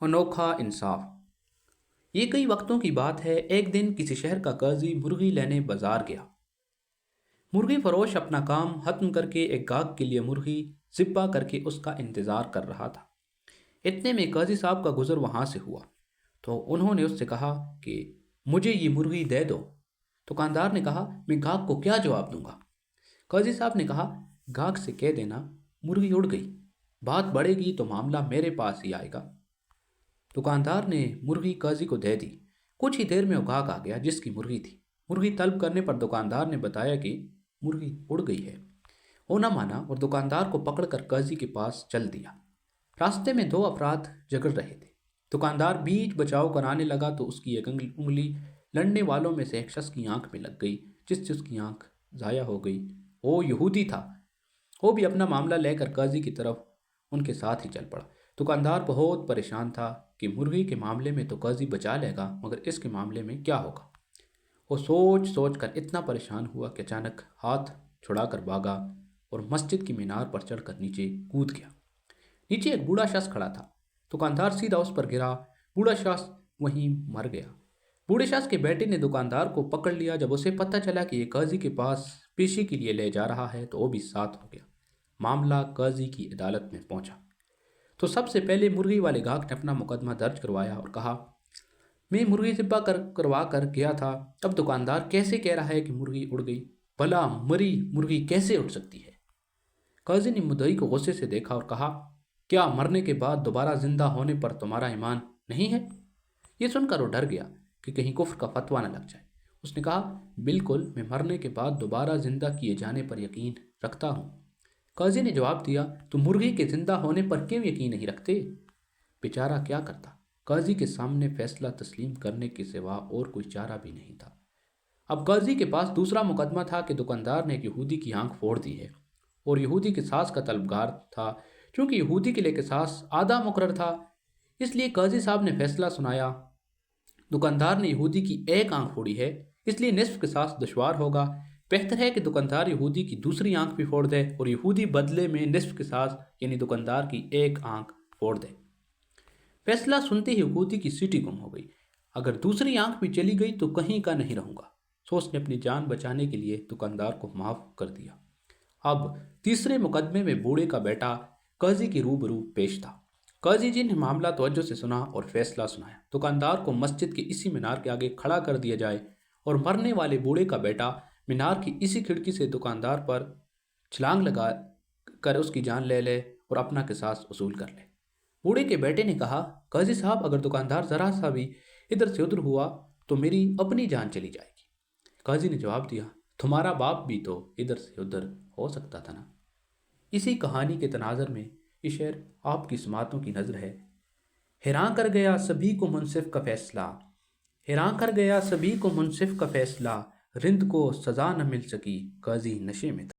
انوکھا انصاف۔ یہ کئی وقتوں کی بات ہے، ایک دن کسی شہر کا قاضی مرغی لینے بازار گیا۔ مرغی فروش اپنا کام ختم کر کے ایک گاہک کے لیے مرغی ذبح کر کے اس کا انتظار کر رہا تھا۔ اتنے میں قاضی صاحب کا گزر وہاں سے ہوا تو انہوں نے اس سے کہا کہ مجھے یہ مرغی دے دو۔ دکاندار نے کہا میں گاہک کو کیا جواب دوں گا؟ قاضی صاحب نے کہا گاہک سے کہہ دینا مرغی اڑ گئی، بات بڑھے گی تو معاملہ میرے پاس ہی آئے گا۔ دکاندار نے مرغی قاضی کو دے دی۔ کچھ ہی دیر میں وہ گاہک آ گیا جس کی مرغی تھی۔ مرغی طلب کرنے پر دکاندار نے بتایا کہ مرغی اڑ گئی ہے۔ وہ نہ مانا اور دکاندار کو پکڑ کر قاضی کے پاس چل دیا۔ راستے میں دو افراد جھگڑ رہے تھے۔ دکاندار بیچ بچاؤ کرانے لگا تو اس کی ایک انگلی لڑنے والوں میں سے ایک شخص کی آنکھ میں لگ گئی، جس سے اس کی آنکھ ضائع ہو گئی۔ وہ یہودی تھا۔ وہ بھی اپنا معاملہ لے کر قاضی کی طرف ان کے ساتھ ہی چل پڑا۔ دکاندار بہت پریشان تھا کہ مرغی کے معاملے میں تو قاضی بچا لے گا، مگر اس کے معاملے میں کیا ہوگا؟ وہ سوچ سوچ کر اتنا پریشان ہوا کہ اچانک ہاتھ چھڑا کر بھاگا اور مسجد کی مینار پر چڑھ کر نیچے کود گیا۔ نیچے ایک بوڑھا شخص کھڑا تھا۔ دکاندار سیدھا اس پر گرا۔ بوڑھا شخص وہیں مر گیا۔ بوڑھے شخص کے بیٹے نے دکاندار کو پکڑ لیا۔ جب اسے پتہ چلا کہ یہ قاضی کے پاس پیشی کے لیے لے جا رہا ہے تو وہ بھی ساتھ ہو گیا۔ معاملہ قاضی کی عدالت میں پہنچا تو سب سے پہلے مرغی والے گاہک نے اپنا مقدمہ درج کروایا اور کہا میں مرغی ذبح کروا کر گیا تھا، اب دکاندار کیسے کہہ رہا ہے کہ مرغی اڑ گئی؟ بھلا مری مرغی کیسے اڑ سکتی ہے؟ قاضی نے مدعی کو غصے سے دیکھا اور کہا کیا مرنے کے بعد دوبارہ زندہ ہونے پر تمہارا ایمان نہیں ہے؟ یہ سن کر وہ ڈر گیا کہ کہیں کفر کا فتویٰ نہ لگ جائے۔ اس نے کہا بالکل، میں مرنے کے بعد دوبارہ زندہ کیے جانے پر یقین رکھتا ہوں۔ قاضی نے جواب دیا تو مرغی کے زندہ ہونے پر کیوں یقین نہیں رکھتے؟ بیچارہ کیا کرتا؟ قاضی کے سامنے فیصلہ تسلیم کرنے کے سوا اور کوئی چارہ بھی نہیں تھا۔ اب قاضی کے پاس دوسرا مقدمہ تھا کہ دکاندار نے ایک یہودی کی آنکھ پھوڑ دی ہے اور یہودی قصاص کا طلبگار تھا۔ چونکہ یہودی کے لیے قصاص آدھا مقرر تھا، اس لیے قاضی صاحب نے فیصلہ سنایا دکاندار نے یہودی کی ایک آنکھ پھوڑی ہے، اس لیے نصف قصاص دشوار ہوگا۔ بہتر ہے کہ دکاندار یہودی کی دوسری آنکھ بھی پھوڑ دے اور یہودی بدلے میں نصف قصاص یعنی دکاندار کی ایک آنکھ پھوڑ دے۔ فیصلہ سنتے ہی یہودی کی سیٹی گم ہو گئی۔ اگر دوسری آنکھ بھی چلی گئی تو کہیں کا نہیں رہوں گا، سو اس نے اپنی جان بچانے کے لیے دکاندار کو معاف کر دیا۔ اب تیسرے مقدمے میں بوڑھے کا بیٹا قاضی کے روبرو پیش تھا۔ قاضی جی نے معاملہ توجہ سے سنا اور فیصلہ سنایا دکاندار کو مسجد کے اسی مینار کے آگے کھڑا کر دیا جائے اور مرنے والے بوڑھے کا بیٹا مینار کی اسی کھڑکی سے دکاندار پر چھلانگ لگا کر اس کی جان لے لے اور اپنا قصاص وصول کر لے۔ بوڑھے کے بیٹے نے کہا قاضی صاحب اگر دکاندار ذرا سا بھی ادھر سے ادھر ہوا تو میری اپنی جان چلی جائے گی۔ قاضی نے جواب دیا تمہارا باپ بھی تو ادھر سے ادھر ہو سکتا تھا نا۔ اسی کہانی کے تناظر میں یہ شعر آپ کی سماعتوں کی نظر ہے۔ حیران کر گیا سبھی کو منصف کا فیصلہ، حیران کر گیا سبھی کو منصف کا فیصلہ، رند کو سزا نہ مل سکی قاضی نشے میں تھا۔